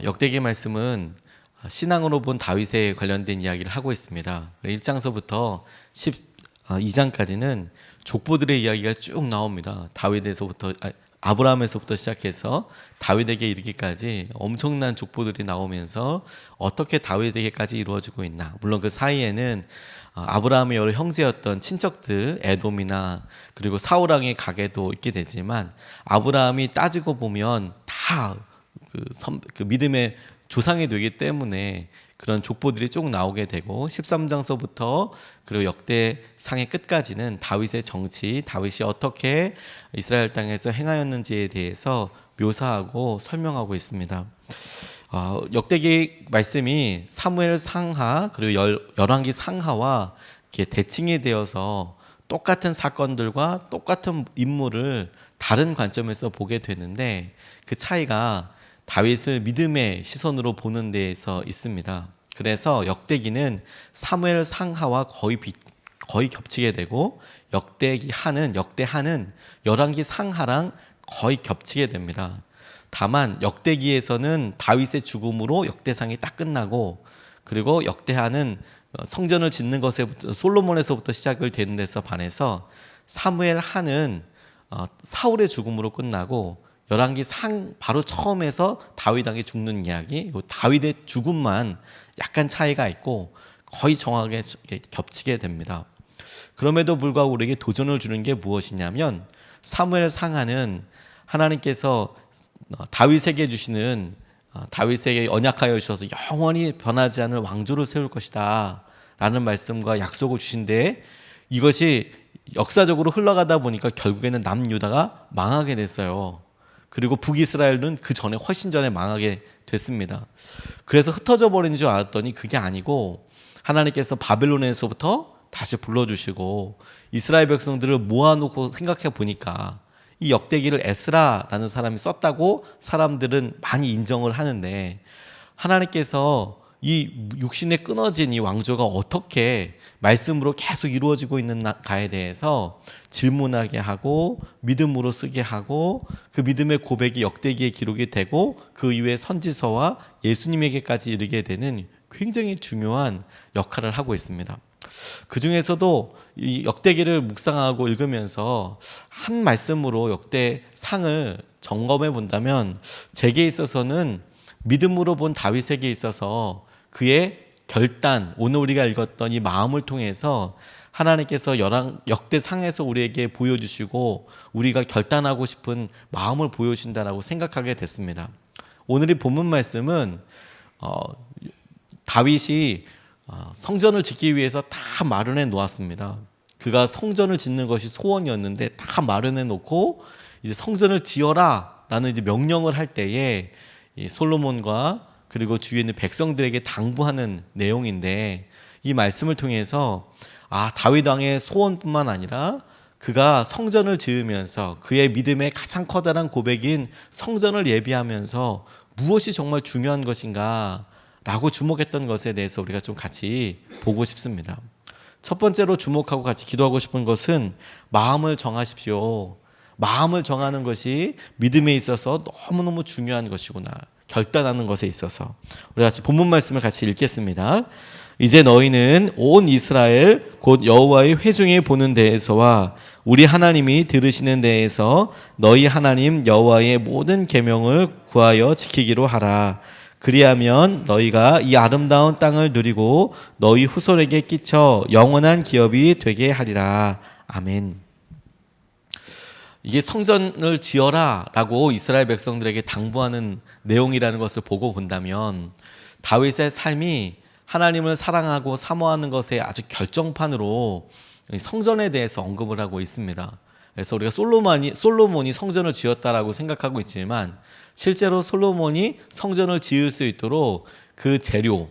역대기 말씀은 신앙으로 본 다윗에 관련된 이야기를 하고 있습니다. 1장서부터 12장까지는 족보들의 이야기가 쭉 나옵니다. 다윗에서부터 아브라함에서부터 시작해서 다윗에게 이르기까지 엄청난 족보들이 나오면서 어떻게 다윗에게까지 이루어지고 있나. 물론 그 사이에는 아브라함의 여러 형제였던 친척들 에돔이나 그리고 사울 왕의 가게도 있게 되지만 아브라함이 따지고 보면 다 그 믿음의 조상이 되기 때문에 그런 족보들이 쭉 나오게 되고 13장서부터 그리고 역대상의 끝까지는 다윗의 정치, 다윗이 어떻게 이스라엘 땅에서 행하였는지에 대해서 묘사하고 설명하고 있습니다. 역대기 말씀이 사무엘 상하 그리고 열왕기 상하와 이렇게 대칭이 되어서 똑같은 사건들과 똑같은 인물을 다른 관점에서 보게 되는데 그 차이가 다윗을 믿음의 시선으로 보는 데에서 있습니다. 그래서 역대기는 사무엘 상하와 거의 겹치게 되고 역대하는 열왕기 상하랑 거의 겹치게 됩니다. 다만 역대기에서는 다윗의 죽음으로 역대상이 딱 끝나고 그리고 역대하는 성전을 짓는 것에부터 솔로몬에서부터 시작을 되는 데서 반해서 사무엘 하는 사울의 죽음으로 끝나고 열왕기 상 바로 처음에서 다윗 왕이 죽는 이야기, 다윗의 죽음만 약간 차이가 있고 거의 정확하게 겹치게 됩니다. 그럼에도 불구하고 우리에게 도전을 주는 게 무엇이냐면 사무엘 상하는 하나님께서 다윗에게 주시는 다윗에게 언약하여 주셔서 영원히 변하지 않을 왕조를 세울 것이다 라는 말씀과 약속을 주신데 이것이 역사적으로 흘러가다 보니까 결국에는 남유다가 망하게 됐어요. 그리고 북이스라엘은 그 전에 훨씬 전에 망하게 됐습니다. 그래서 흩어져 버린 줄 알았더니 그게 아니고 하나님께서 바벨론에서부터 다시 불러주시고 이스라엘 백성들을 모아놓고 생각해 보니까 이 역대기를 에스라라는 사람이 썼다고 사람들은 많이 인정을 하는데 하나님께서 이 육신에 끊어진 이 왕조가 어떻게 말씀으로 계속 이루어지고 있는가에 대해서 질문하게 하고 믿음으로 쓰게 하고 그 믿음의 고백이 역대기에 기록이 되고 그 이후에 선지서와 예수님에게까지 이르게 되는 굉장히 중요한 역할을 하고 있습니다. 그 중에서도 이 역대기를 묵상하고 읽으면서 한 말씀으로 역대상을 점검해 본다면 제게 있어서는 믿음으로 본 다윗에게 있어서 그의 결단, 오늘 우리가 읽었던 이 마음을 통해서 하나님께서 역대상에서 우리에게 보여주시고 우리가 결단하고 싶은 마음을 보여주신다라고 생각하게 됐습니다. 오늘 이 본문 말씀은 다윗이 성전을 짓기 위해서 다 마련해 놓았습니다. 그가 성전을 짓는 것이 소원이었는데 다 마련해 놓고 이제 성전을 지어라 라는 이제 명령을 할 때에 이 솔로몬과 그리고 주위에 있는 백성들에게 당부하는 내용인데 이 말씀을 통해서 다윗 왕의 소원뿐만 아니라 그가 성전을 지으면서 그의 믿음의 가장 커다란 고백인 성전을 예비하면서 무엇이 정말 중요한 것인가 라고 주목했던 것에 대해서 우리가 좀 같이 보고 싶습니다. 첫 번째로 주목하고 같이 기도하고 싶은 것은 마음을 정하십시오. 마음을 정하는 것이 믿음에 있어서 너무너무 중요한 것이구나. 결단하는 것에 있어서 우리 같이 본문 말씀을 같이 읽겠습니다. 이제 너희는 온 이스라엘 곧 여호와의 회중에 보는 데에서와 우리 하나님이 들으시는 데에서 너희 하나님 여호와의 모든 계명을 구하여 지키기로 하라. 그리하면 너희가 이 아름다운 땅을 누리고 너희 후손에게 끼쳐 영원한 기업이 되게 하리라. 아멘. 이게 성전을 지어라 라고 이스라엘 백성들에게 당부하는 내용이라는 것을 보고 본다면 다윗의 삶이 하나님을 사랑하고 사모하는 것의 아주 결정판으로 성전에 대해서 언급을 하고 있습니다. 그래서 우리가 솔로몬이 성전을 지었다라고 생각하고 있지만 실제로 솔로몬이 성전을 지을 수 있도록 그 재료,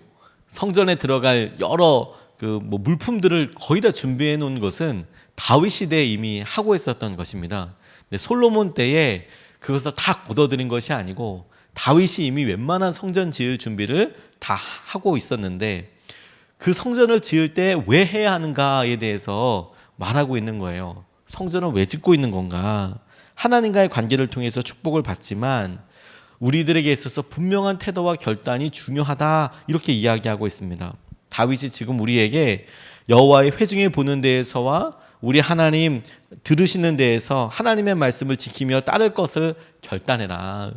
성전에 들어갈 여러 물품들을 거의 다 준비해 놓은 것은 다윗 시대에 이미 하고 있었던 것입니다. 근데 솔로몬 때에 그것을 다 걷어들인 것이 아니고 다윗이 이미 웬만한 성전 지을 준비를 다 하고 있었는데 그 성전을 지을 때 왜 해야 하는가에 대해서 말하고 있는 거예요. 성전을 왜 짓고 있는 건가? 하나님과의 관계를 통해서 축복을 받지만 우리들에게 있어서 분명한 태도와 결단이 중요하다 이렇게 이야기하고 있습니다. 다윗이 지금 우리에게 여호와의 회중에 보는 데에서와 우리 하나님 들으시는 데에서 하나님의 말씀을 지키며 따를 것을 결단해라.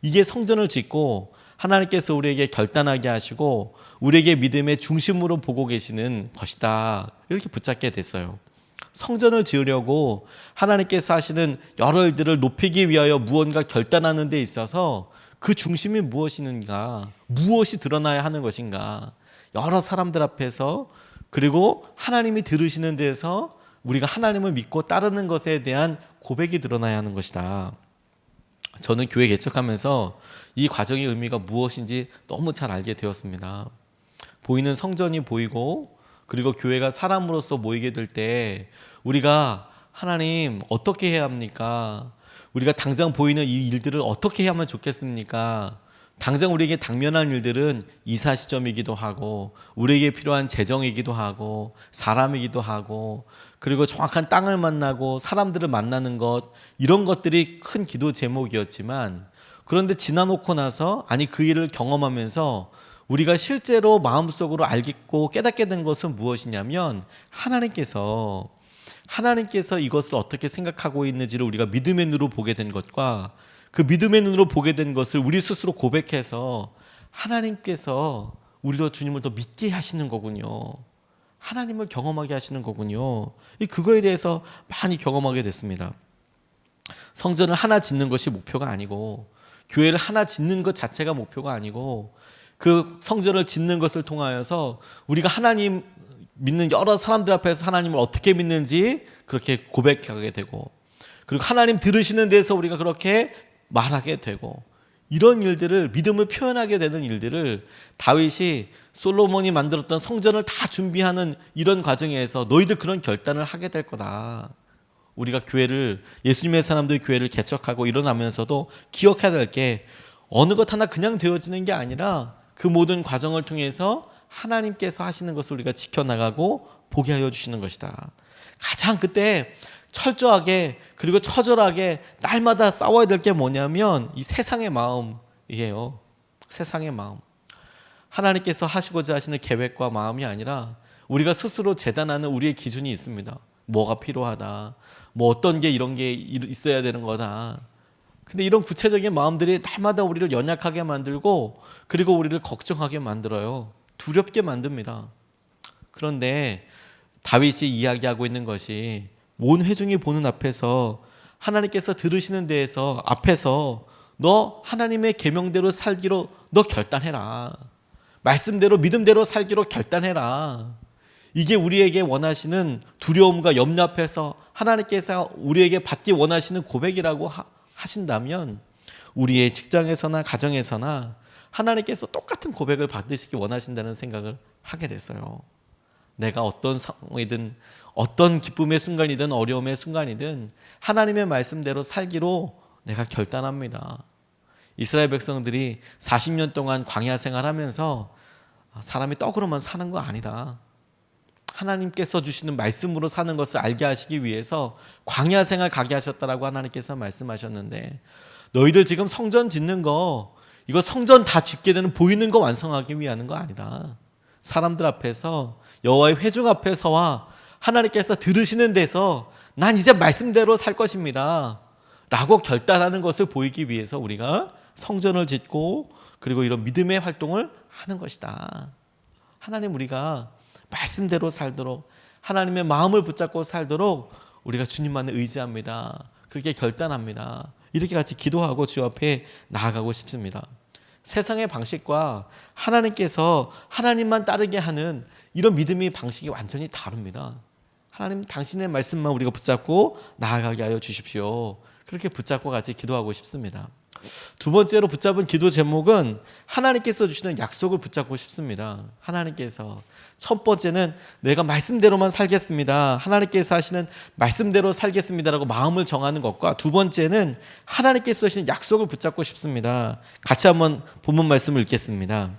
이게 성전을 짓고 하나님께서 우리에게 결단하게 하시고 우리에게 믿음의 중심으로 보고 계시는 것이다. 이렇게 붙잡게 됐어요. 성전을 지으려고 하나님께서 하시는 여러 일들을 높이기 위하여 무언가 결단하는 데 있어서 그 중심이 무엇인가, 무엇이 드러나야 하는 것인가, 여러 사람들 앞에서 그리고 하나님이 들으시는 데서 우리가 하나님을 믿고 따르는 것에 대한 고백이 드러나야 하는 것이다. 저는 교회 개척하면서 이 과정의 의미가 무엇인지 너무 잘 알게 되었습니다. 보이는 성전이 보이고 그리고 교회가 사람으로서 모이게 될 때 우리가 하나님 어떻게 해야 합니까? 우리가 당장 보이는 이 일들을 어떻게 하면 좋겠습니까? 당장 우리에게 당면한 일들은 이사 시점이기도 하고 우리에게 필요한 재정이기도 하고 사람이기도 하고 그리고 정확한 땅을 만나고 사람들을 만나는 것, 이런 것들이 큰 기도 제목이었지만 그런데 지나놓고 나서 그 일을 경험하면서 우리가 실제로 마음속으로 알겠고 깨닫게 된 것은 무엇이냐면 하나님께서 이것을 어떻게 생각하고 있는지를 우리가 믿음의 눈으로 보게 된 것과 그 믿음의 눈으로 보게 된 것을 우리 스스로 고백해서 하나님께서 우리로 주님을 더 믿게 하시는 거군요. 하나님을 경험하게 하시는 거군요. 그거에 대해서 많이 경험하게 됐습니다. 성전을 하나 짓는 것이 목표가 아니고 교회를 하나 짓는 것 자체가 목표가 아니고 그 성전을 짓는 것을 통하여서 우리가 하나님 믿는 여러 사람들 앞에서 하나님을 어떻게 믿는지 그렇게 고백하게 되고 그리고 하나님 들으시는 데서 우리가 그렇게 말하게 되고 이런 일들을 믿음을 표현하게 되는 일들을 다윗이 솔로몬이 만들었던 성전을 다 준비하는 이런 과정에서 너희들 그런 결단을 하게 될 거다. 우리가 교회를 예수님의 사람들의 교회를 개척하고 일어나면서도 기억해야 될 게 어느 것 하나 그냥 되어지는 게 아니라 그 모든 과정을 통해서 하나님께서 하시는 것을 우리가 지켜나가고 보게 하여 주시는 것이다. 가장 그때 철저하게 그리고 처절하게 날마다 싸워야 될 게 뭐냐면 이 세상의 마음이에요. 세상의 마음. 하나님께서 하시고자 하시는 계획과 마음이 아니라 우리가 스스로 재단하는 우리의 기준이 있습니다. 뭐가 필요하다. 뭐 어떤 게 이런 게 있어야 되는 거다. 근데 이런 구체적인 마음들이 날마다 우리를 연약하게 만들고 그리고 우리를 걱정하게 만들어요. 두렵게 만듭니다. 그런데 다윗이 이야기하고 있는 것이 온 회중이 보는 앞에서 하나님께서 들으시는 데에서 앞에서 너 하나님의 계명대로 살기로 너 결단해라. 말씀대로 믿음대로 살기로 결단해라. 이게 우리에게 원하시는 두려움과 염려 앞에서 하나님께서 우리에게 받기 원하시는 고백이라고 하신다면 우리의 직장에서나 가정에서나 하나님께서 똑같은 고백을 받으시기 원하신다는 생각을 하게 됐어요. 내가 어떤 상황이든 어떤 기쁨의 순간이든 어려움의 순간이든 하나님의 말씀대로 살기로 내가 결단합니다. 이스라엘 백성들이 40년 동안 광야 생활하면서 사람이 떡으로만 사는 거 아니다. 하나님께서 주시는 말씀으로 사는 것을 알게 하시기 위해서 광야 생활 가게 하셨다라고 하나님께서 말씀하셨는데 너희들 지금 성전 짓는 거 이거 성전 다 짓게 되는 보이는 거 완성하기 위한 거 아니다. 사람들 앞에서 여호와의 회중 앞에서와 하나님께서 들으시는 데서 난 이제 말씀대로 살 것입니다 라고 결단하는 것을 보이기 위해서 우리가 성전을 짓고 그리고 이런 믿음의 활동을 하는 것이다. 하나님 우리가 말씀대로 살도록 하나님의 마음을 붙잡고 살도록 우리가 주님만을 의지합니다. 그렇게 결단합니다. 이렇게 같이 기도하고 주 앞에 나아가고 싶습니다. 세상의 방식과 하나님께서 하나님만 따르게 하는 이런 믿음의 방식이 완전히 다릅니다. 하나님 당신의 말씀만 우리가 붙잡고 나아가게 하여 주십시오. 그렇게 붙잡고 같이 기도하고 싶습니다. 두 번째로 붙잡은 기도 제목은 하나님께서 주시는 약속을 붙잡고 싶습니다. 하나님께서 첫 번째는 내가 말씀대로만 살겠습니다. 하나님께서 하시는 말씀대로 살겠습니다라고 마음을 정하는 것과 두 번째는 하나님께서 하시는 약속을 붙잡고 싶습니다. 같이 한번 본문 말씀을 읽겠습니다.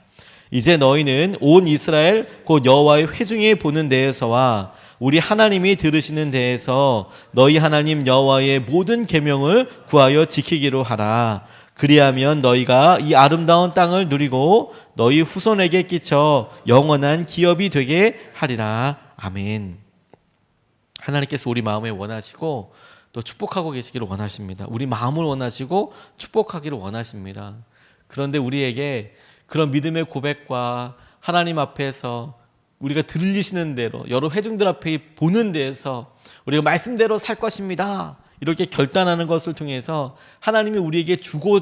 이제 너희는 온 이스라엘 곧 여호와의 회중에 보는 데에서와 우리 하나님이 들으시는 데에서 너희 하나님 여호와의 모든 계명을 구하여 지키기로 하라. 그리하면 너희가 이 아름다운 땅을 누리고 너희 후손에게 끼쳐 영원한 기업이 되게 하리라. 아멘. 하나님께서 우리 마음에 원하시고 또 축복하고 계시기를 원하십니다. 우리 마음을 원하시고 축복하기를 원하십니다. 그런데 우리에게 그런 믿음의 고백과 하나님 앞에서 우리가 들리시는 대로 여러 회중들 앞에 보는 데에서 우리가 말씀대로 살 것입니다, 이렇게 결단하는 것을 통해서 하나님이 우리에게 주고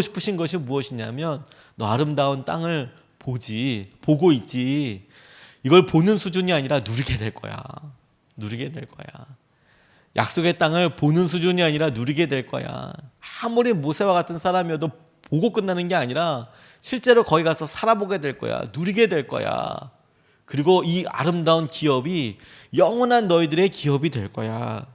싶으신 것이 무엇이냐면, 너 아름다운 땅을 보고 있지. 이걸 보는 수준이 아니라 누리게 될 거야. 누리게 될 거야. 약속의 땅을 보는 수준이 아니라 누리게 될 거야. 아무리 모세와 같은 사람이어도 보고 끝나는 게 아니라 실제로 거기 가서 살아보게 될 거야. 누리게 될 거야. 그리고 이 아름다운 기업이 영원한 너희들의 기업이 될 거야.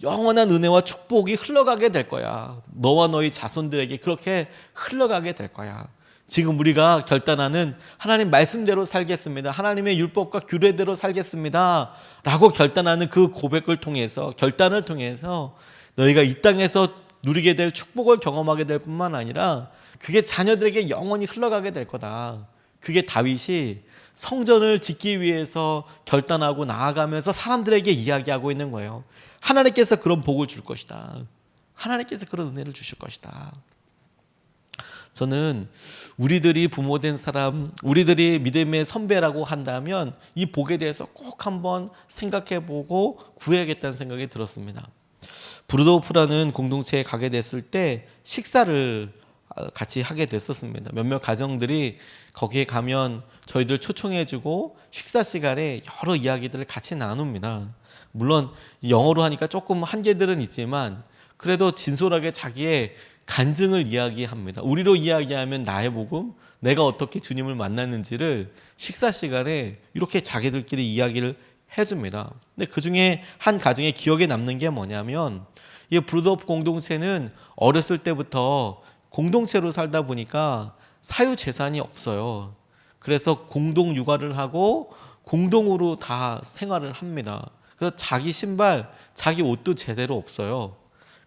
영원한 은혜와 축복이 흘러가게 될 거야. 너와 너희 자손들에게 그렇게 흘러가게 될 거야. 지금 우리가 결단하는 하나님 말씀대로 살겠습니다, 하나님의 율법과 규례대로 살겠습니다 라고 결단하는 그 고백을 통해서, 결단을 통해서 너희가 이 땅에서 누리게 될 축복을 경험하게 될 뿐만 아니라 그게 자녀들에게 영원히 흘러가게 될 거다. 그게 다윗이 성전을 짓기 위해서 결단하고 나아가면서 사람들에게 이야기하고 있는 거예요. 하나님께서 그런 복을 줄 것이다. 하나님께서 그런 은혜를 주실 것이다. 저는 우리들이 부모된 사람, 우리들이 믿음의 선배라고 한다면 이 복에 대해서 꼭 한번 생각해보고 구해야겠다는 생각이 들었습니다. 브루도프라는 공동체에 가게 됐을 때 식사를 같이 하게 됐었습니다. 몇몇 가정들이 거기에 가면 저희들 초청해주고 식사 시간에 여러 이야기들을 같이 나눕니다. 물론 영어로 하니까 조금 한계들은 있지만 그래도 진솔하게 자기의 간증을 이야기합니다. 우리로 이야기하면 나의 복음, 내가 어떻게 주님을 만났는지를 식사 시간에 이렇게 자기들끼리 이야기를 해줍니다. 근데 그 중에 한 가정에 기억에 남는 게 뭐냐면, 이 브루드오프 공동체는 어렸을 때부터 공동체로 살다 보니까 사유 재산이 없어요. 그래서 공동 육아를 하고 공동으로 다 생활을 합니다. 그래서 자기 신발, 자기 옷도 제대로 없어요.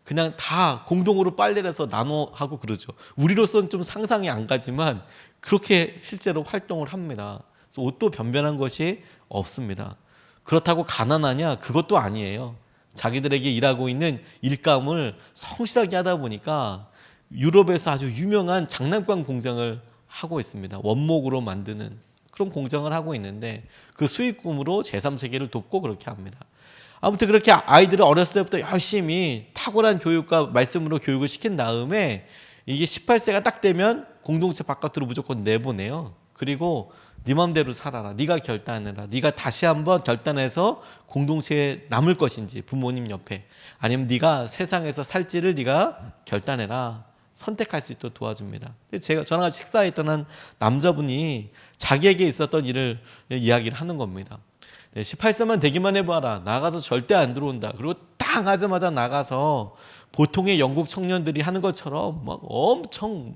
그냥 다 공동으로 빨래를 해서 나눠 하고 그러죠. 우리로서는 좀 상상이 안 가지만 그렇게 실제로 활동을 합니다. 그래서 옷도 변변한 것이 없습니다. 그렇다고 가난하냐? 그것도 아니에요. 자기들에게 일하고 있는 일감을 성실하게 하다 보니까 유럽에서 아주 유명한 장난감 공장을 하고 있습니다. 원목으로 만드는 그런 공장을 하고 있는데 그 수익금으로 제3세계를 돕고 그렇게 합니다. 아무튼 그렇게 아이들을 어렸을 때부터 열심히 탁월한 교육과 말씀으로 교육을 시킨 다음에 이게 18세가 딱 되면 공동체 바깥으로 무조건 내보내요. 그리고 네 맘대로 살아라, 네가 결단해라, 네가 다시 한번 결단해서 공동체에 남을 것인지 부모님 옆에, 아니면 네가 세상에서 살지를 네가 결단해라, 선택할 수 있도록 도와줍니다. 저랑 같이 식사했던 한 남자분이 자기에게 있었던 일을 이야기를 하는 겁니다. 18세만 되기만 해봐라, 나가서 절대 안 들어온다. 그리고 딱 하자마자 나가서 보통의 영국 청년들이 하는 것처럼 막 엄청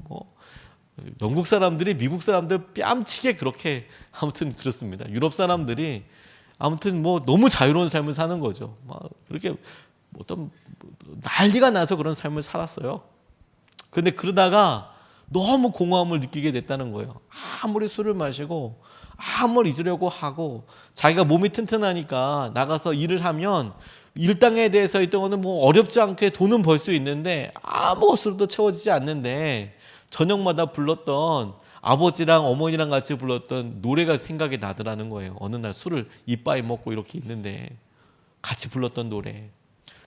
영국 사람들이 미국 사람들 뺨치게 그렇게, 아무튼 그렇습니다. 유럽 사람들이 아무튼 너무 자유로운 삶을 사는 거죠. 막 그렇게 어떤 난리가 나서 그런 삶을 살았어요. 근데 그러다가 너무 공허함을 느끼게 됐다는 거예요. 아무리 술을 마시고 아무리 잊으려고 하고 자기가 몸이 튼튼하니까 나가서 일을 하면 일당에 대해서 있던 거는 어렵지 않게 돈은 벌 수 있는데 아무것으로도 채워지지 않는데 저녁마다 불렀던 아버지랑 어머니랑 같이 불렀던 노래가 생각이 나더라는 거예요. 어느 날 술을 이빠이 먹고 이렇게 있는데 같이 불렀던 노래,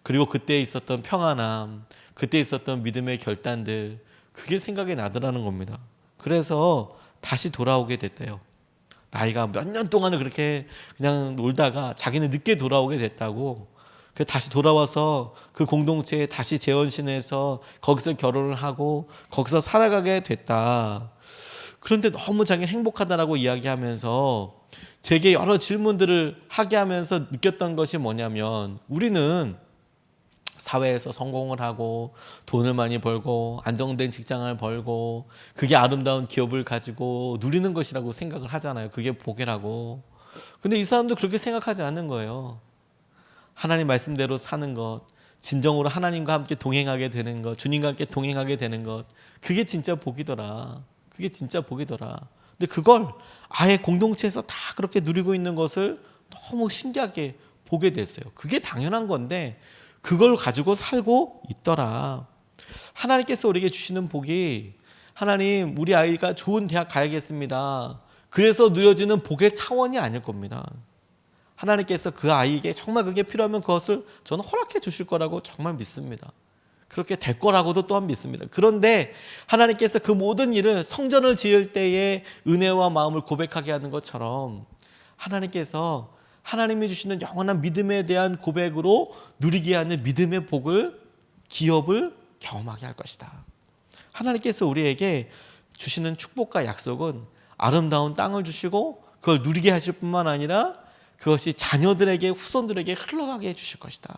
그리고 그때 있었던 평안함, 그때 있었던 믿음의 결단들, 그게 생각이 나더라는 겁니다. 그래서 다시 돌아오게 됐대요. 나이가 몇 년 동안을 그렇게 그냥 놀다가 자기는 늦게 돌아오게 됐다고. 그래서 다시 돌아와서 그 공동체에 다시 재혼신해서 거기서 결혼을 하고 거기서 살아가게 됐다. 그런데 너무 자기는 행복하다라고 이야기하면서 제게 여러 질문들을 하게 하면서 느꼈던 것이 뭐냐면, 우리는 사회에서 성공을 하고 돈을 많이 벌고 안정된 직장을 벌고 그게 아름다운 기업을 가지고 누리는 것이라고 생각을 하잖아요. 그게 복이라고. 근데 이 사람도 그렇게 생각하지 않는 거예요. 하나님 말씀대로 사는 것, 진정으로 하나님과 함께 동행하게 되는 것, 주님과 함께 동행하게 되는 것, 그게 진짜 복이더라. 그게 진짜 복이더라. 근데 그걸 아예 공동체에서 다 그렇게 누리고 있는 것을 너무 신기하게 보게 됐어요. 그게 당연한 건데 그걸 가지고 살고 있더라. 하나님께서 우리에게 주시는 복이, 하나님 우리 아이가 좋은 대학 가야겠습니다, 그래서 누려지는 복의 차원이 아닐 겁니다. 하나님께서 그 아이에게 정말 그게 필요하면 그것을 저는 허락해 주실 거라고 정말 믿습니다. 그렇게 될 거라고도 또한 믿습니다. 그런데 하나님께서 그 모든 일을 성전을 지을 때에 은혜와 마음을 고백하게 하는 것처럼 하나님께서 하나님이 주시는 영원한 믿음에 대한 고백으로 누리게 하는 믿음의 복을, 기업을 경험하게 할 것이다. 하나님께서 우리에게 주시는 축복과 약속은 아름다운 땅을 주시고 그걸 누리게 하실 뿐만 아니라 그것이 자녀들에게, 후손들에게 흘러가게 해주실 것이다.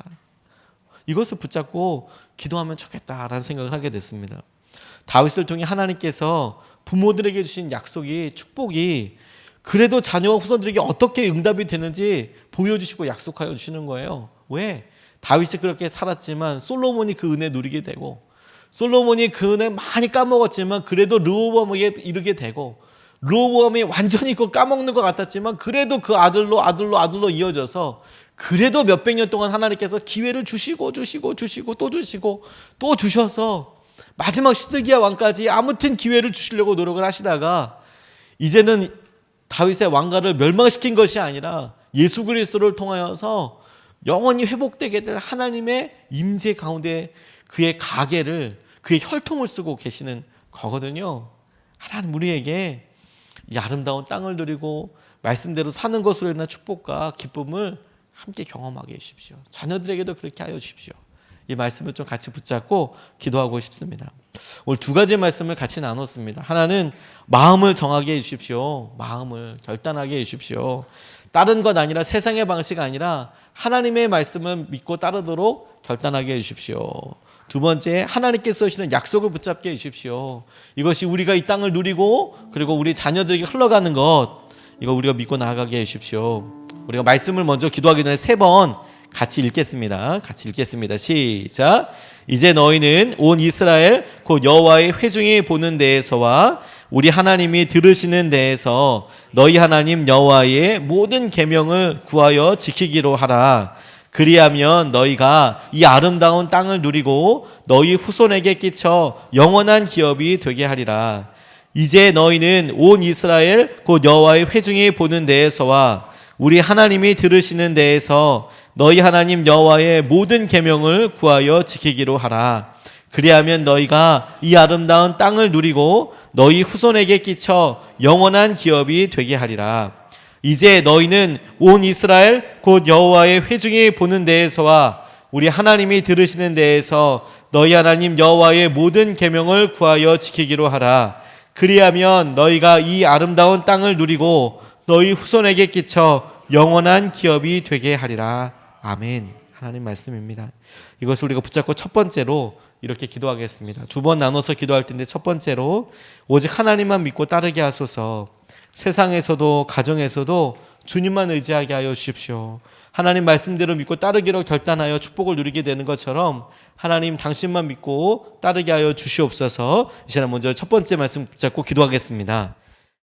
이것을 붙잡고 기도하면 좋겠다라는 생각을 하게 됐습니다. 다윗을 통해 하나님께서 부모들에게 주신 약속이, 축복이 그래도 자녀와 후손들에게 어떻게 응답이 되는지 보여주시고 약속하여 주시는 거예요. 왜? 다윗이 그렇게 살았지만 솔로몬이 그 은혜 누리게 되고, 솔로몬이 그 은혜 많이 까먹었지만 그래도 르호보암에게 이르게 되고, 르호보암이 완전히 그거 까먹는 것 같았지만 그래도 그 아들로 이어져서 그래도 몇백 년 동안 하나님께서 기회를 주시고 또 주셔서 마지막 시드기야 왕까지 아무튼 기회를 주시려고 노력을 하시다가 이제는 다윗의 왕가를 멸망시킨 것이 아니라 예수 그리스도를 통하여서 영원히 회복되게 될 하나님의 임재 가운데 그의 가계를, 그의 혈통을 쓰고 계시는 거거든요. 하나님 우리에게 이 아름다운 땅을 누리고 말씀대로 사는 것으로 인한 축복과 기쁨을 함께 경험하게 해주십시오. 자녀들에게도 그렇게 하여 주십시오. 이 말씀을 좀 같이 붙잡고 기도하고 싶습니다. 오늘 두 가지 말씀을 같이 나눴습니다. 하나는 마음을 정하게 해주십시오. 마음을 결단하게 해주십시오. 다른 것 아니라 세상의 방식 아니라 하나님의 말씀을 믿고 따르도록 결단하게 해주십시오. 두 번째, 하나님께서 주시는 약속을 붙잡게 해주십시오. 이것이 우리가 이 땅을 누리고 그리고 우리 자녀들에게 흘러가는 것, 이거 우리가 믿고 나아가게 해주십시오. 우리가 말씀을 먼저 기도하기 전에 3번 같이 읽겠습니다. 시작. 이제 너희는 온 이스라엘 곧 여호와의 회중이 보는 데에서와 우리 하나님이 들으시는 데에서 너희 하나님 여호와의 모든 계명을 구하여 지키기로 하라. 그리하면 너희가 이 아름다운 땅을 누리고 너희 후손에게 끼쳐 영원한 기업이 되게 하리라. 이제 너희는 온 이스라엘 곧 여호와의 회중이 보는 데에서와 우리 하나님이 들으시는 데에서 너희 하나님 여호와의 모든 계명을 구하여 지키기로 하라. 그리하면 너희가 이 아름다운 땅을 누리고 너희 후손에게 끼쳐 영원한 기업이 되게 하리라. 이제 너희는 온 이스라엘 곧 여호와의 회중이 보는 데에서와 우리 하나님이 들으시는 데에서 너희 하나님 여호와의 모든 계명을 구하여 지키기로 하라. 그리하면 너희가 이 아름다운 땅을 누리고 너희 후손에게 끼쳐 영원한 기업이 되게 하리라. 아멘. 하나님 말씀입니다. 이것을 우리가 붙잡고 첫 번째로 이렇게 기도하겠습니다. 두 번 나눠서 기도할 텐데, 첫 번째로 오직 하나님만 믿고 따르게 하소서. 세상에서도 가정에서도 주님만 의지하게 하여 주십시오. 하나님 말씀대로 믿고 따르기로 결단하여 축복을 누리게 되는 것처럼 하나님 당신만 믿고 따르게 하여 주시옵소서. 이 시간 먼저 첫 번째 말씀 붙잡고 기도하겠습니다.